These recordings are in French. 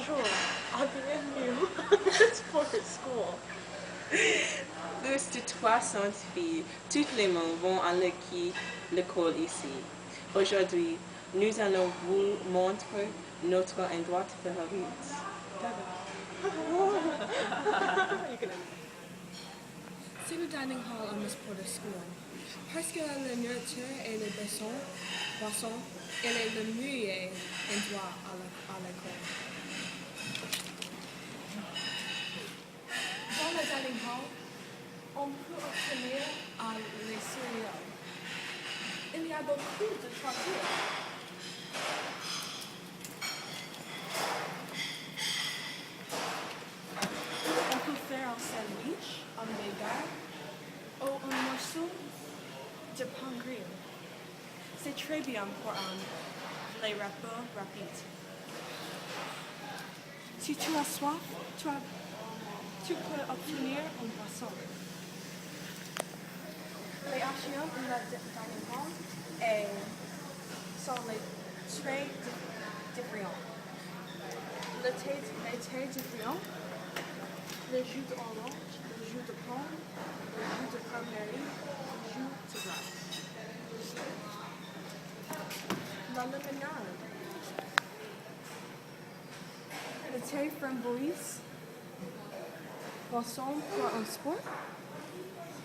Bonjour, bienvenue pour le school. Plus de 300 filles, toutes les mains vont à l'école ici. Aujourd'hui, nous allons vous montrer notre endroit favori. C'est le dining hall à Miss Porter School. Parce que la nourriture et les boissons, elle est le meilleur endroit à l'école. Dans le dining hall, on peut obtenir les céréales. Il y a beaucoup de choisir. On peut faire un sandwich, un bagel ou un morceau de pain grillé. C'est très bien pour les repas rapides. Si tu as soif, tu peux obtenir une boisson. Les actions de la dining hall sont très différents. Le thé différent, le jus d'orange, le jus de pomme, le jus de cranberry, le jus de grappe. La limonade. Le thé framboise, boisson pour un sport,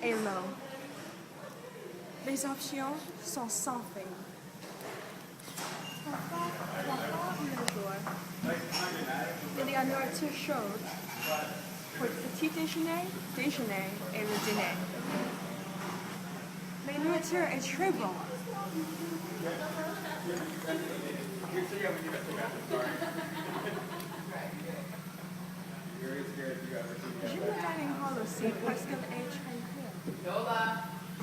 et l'eau. Les options sont sans fin. Il y a nourriture chaude pour le petit déjeuner, déjeuner et le dîner. La nourriture est très bonne. J'aime le dining hall aussi parce qu'elle est tranquille.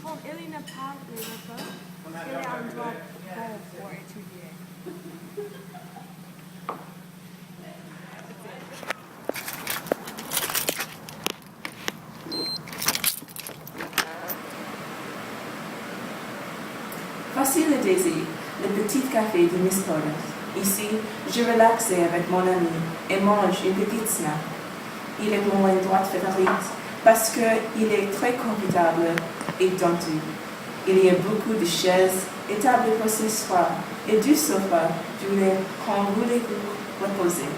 Quand il n'y a pas de repas, il y a un endroit bon pour étudier. Voici le Daisy, le petit café de Miss Porter. Ici, je relaxe avec mon ami et mange une petite snack. Il est mon endroit favori parce qu'il est très confortable et dentu. Il y a beaucoup de chaises et tables pour s'asseoir et du sofa quand vous voulez vous reposer.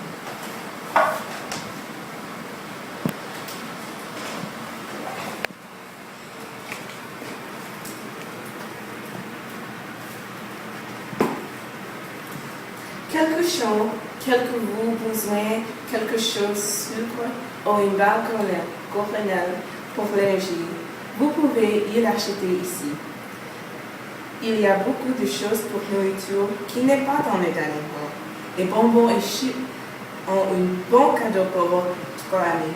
Quelque vous besoin, quelque chose sucre ou une balle cornelle pour l'énergie, vous pouvez y l'acheter ici. Il y a beaucoup de choses pour nourriture qui n'est pas dans le dining hall. Les bonbons et chips ont un bon cadeau pour votre ami.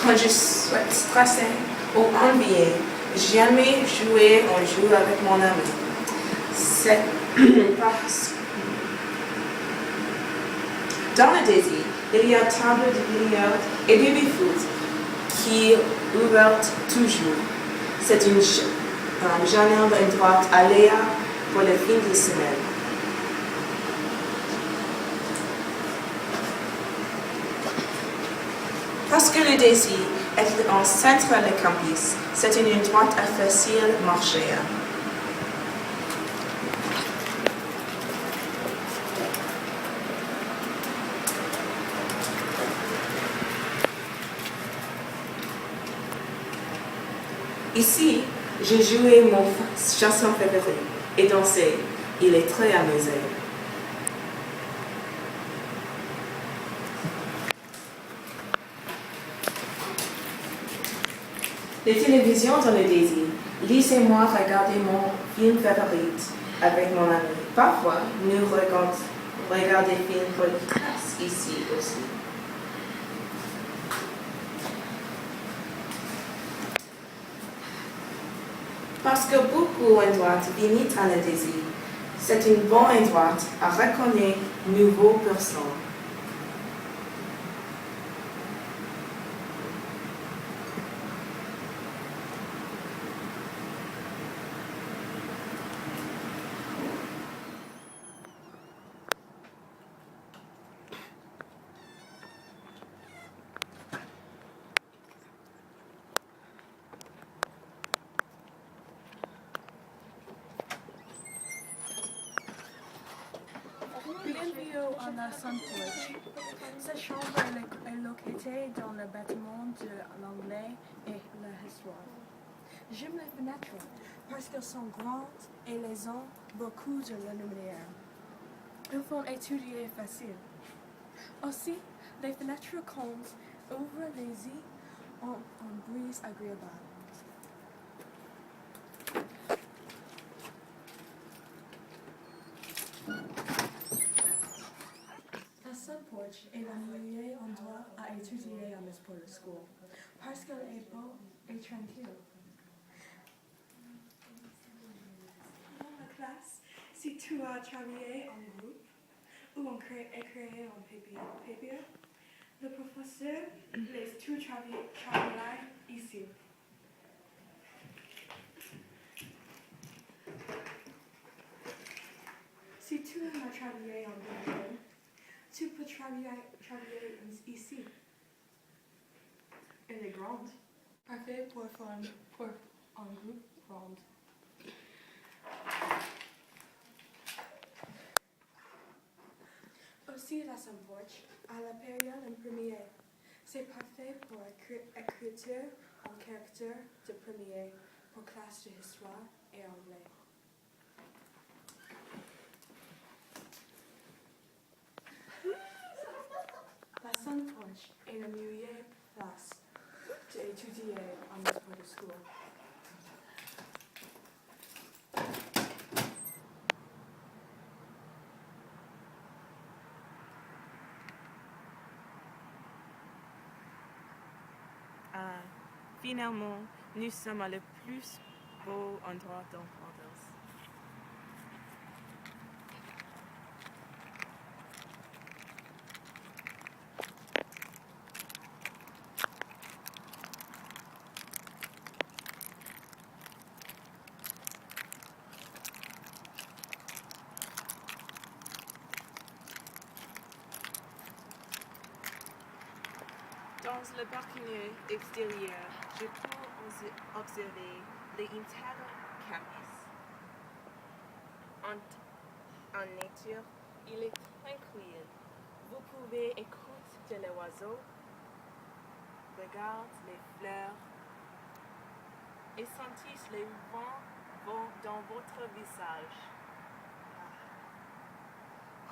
Quand je suis stressé ou ennuyé, j'aime jouer un jeu avec mon ami. C'est parce que dans le Daisy, il y a table de billard et de foot qui est ouverte toujours. C'est une journée d'endroit aléa pour le fin de semaine. Parce que le Daisy est en centre du campus, c'est une endroit facile à marcher. Ici, j'ai joué mon chanson préférée et dansé. Il est très amusé. Les télévisions dans le Daisy. Laissez-moi regarder mon film favori avec mon ami. Parfois, nous regardons des films religieux ici aussi. Parce que beaucoup d'endroits visitent à la Daisy, c'est un bon endroit à reconnaître nouveaux personnes. Bienvenue à la Sainte-Porte. Cette chambre est localisée dans le bâtiment de l'anglais et l'histoire. J'aime les fenêtres parce qu'elles sont grandes et elles ont beaucoup de lumière. Elles font étudier facile. Aussi, les fenêtres qu'on ouvre les yeux ont un brise agréable. La Sainte-Porte est le meilleur endroit à étudier à Miss Porter School parce qu'elle est beau et tranquille. Dans la classe, si tu as travaillé en groupe ou créé un papier, le professeur laisse tout travailler ici. Si tu as travaillé en groupe, tu peux travailler ici. Elle est grande. Parfait pour un groupe grand. Aussi la Sainte-Porte à la période en premier. C'est parfait pour écriture en caractère de premier pour classe d'histoire et anglais. La Sainte-Porte est la meilleure place d'étudier en Miss Porter School. Finalement, nous sommes à le plus beau endroit dans France. Dans le balcony extérieur, je peux observer l'intérieur campus. En nature, il est tranquille. Vous pouvez écouter les oiseaux, regarder les fleurs et sentir le vent dans votre visage.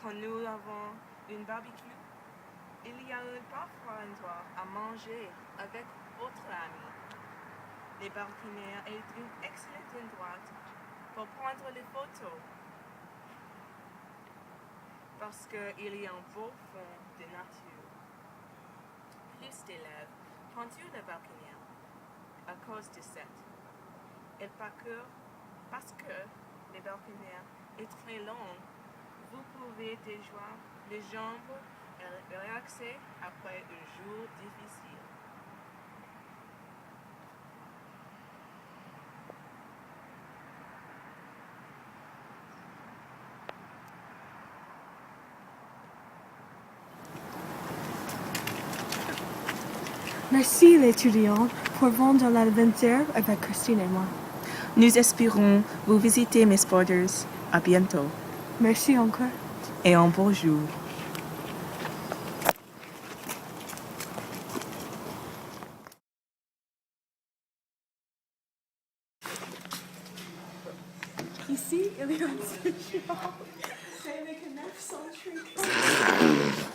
Quand nous avons une barbecue, il y a parfois un endroit à manger avec votre ami. Les balconies est un excellent endroit pour prendre les photos parce qu'il y a un beau fond de nature. Plus d'élèves pendant la balcony à cause de cette. Et parce que le balcony est très long, vous pouvez déjouer les jambes et relaxer après un jour difficile. Merci les étudiants pour vendre l'aventure avec Christine et moi. Nous espérons vous visiter, Miss Porters. À bientôt. Merci encore. Et un beau jour. Ici, il y a un étudiant. C'est avec un accent très